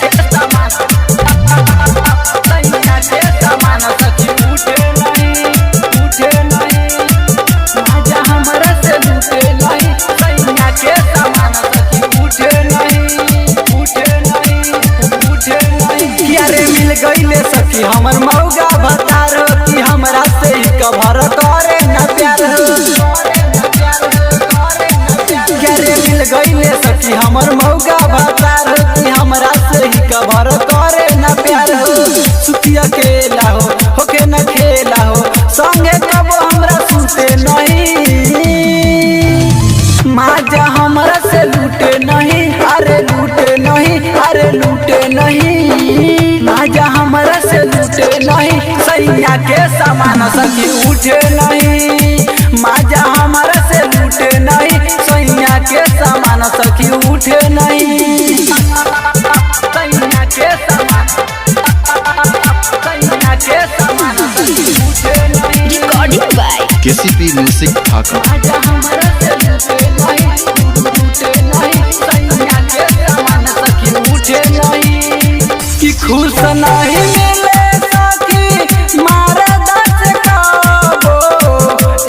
के सामान सखी उठे नहीं माजा हमरा से लूटे नहीं सैया के सामान सखी उठे नहीं किया रे मिल गईले सखी हमर मौगा भतार की हमरा से ही कभर करे न प्यार किया रे मिल गईले सखी हमर मौगा भतार की हमरा से ही कभर करे न प्यार सुतिया खेला हो होके न खेला हो संगे कब हमरा सुते नहीं माजा हमरा से लूटे नहीं अरे लूटे नहीं माजा हमरा से लूटे नहीं सैया के सामान सखी उठे नहीं माजा हमरा से लूटे नहीं सैया के सामान सखी उठे नहीं सैया के सामान सखी उठे नहीं रिकॉर्डिंग बाय केसीपी म्यूजिक ढाका। माजा हमरा से लूटे नहीं सैया के सामान सखी उठे नहीं कि खुश नहीं मिले सखी मारे दस काबो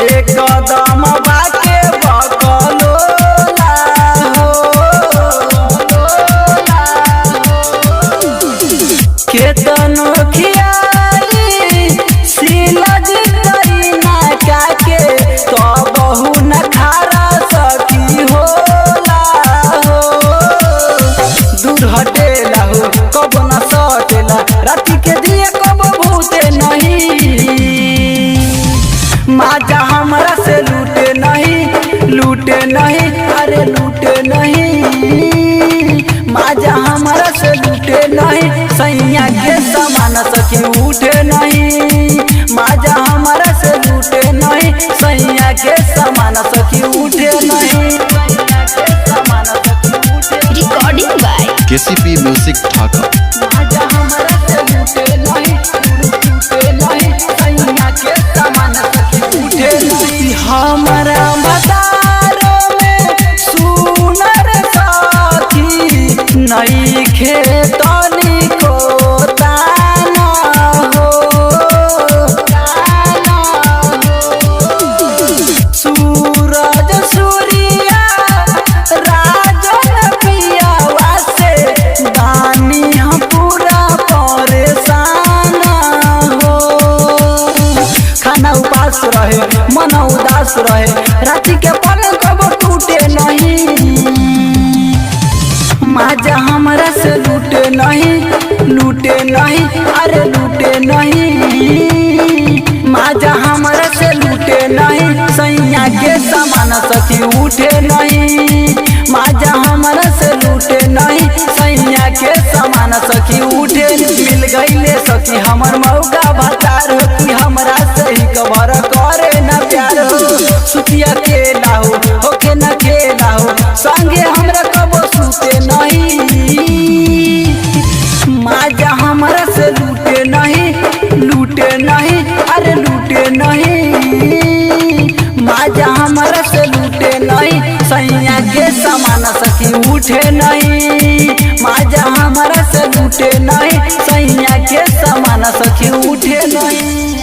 एक कदम बाके बकलो हो केतनो खियाली सिलज करीना काके तो बहु न खारा सखी होला हो दूर हटेला हो कब न सटेला राती के दिए कब भूते नहीं माजा हमरा से लूटे नहीं अरे लूटे नहीं माजा हमरा से लूटे नहीं सैया के सामान सखी उठे नहीं माजा हमरा से लूटे नहीं सैया के सामान सखी उठे नहीं रिकॉर्डिंग बाय केसीपी म्यूजिक ढाका। माजा हमरा से लूटे नहीं सैया के सामान सखी उठे नहीं हमरा मदारो में सुनर साथी नहीं खेतनी को ताना हो सूरज सूर्या राजन पियावा से दानी हम पूरा परेशान हो खाना उपास रहे मन उदास रहे राति के पल कब टूटे नहीं माजा हमरा से लूटे नहीं अरे लूटे नहीं माजा हमरा से लूटे नहीं सैया के सामान सखी उठे नहीं माजा हमरा से लूटे नहीं सैया के सामान सखी उठे मिल गईले सखी हमर मौका भतार की हमरा से ही कभर करे न प्यार सुतिया खेला हो होके न खेला हो संगे हमरा कबो सुते नहीं माजा हमरा से लूटे नहीं अरे लूटे नहीं माजा हमरा से लूटे नहीं सैया के सामान सखी उठे नहीं माजा हमरा से लूटे नहीं सैया के सामान सखी उठे नहीं।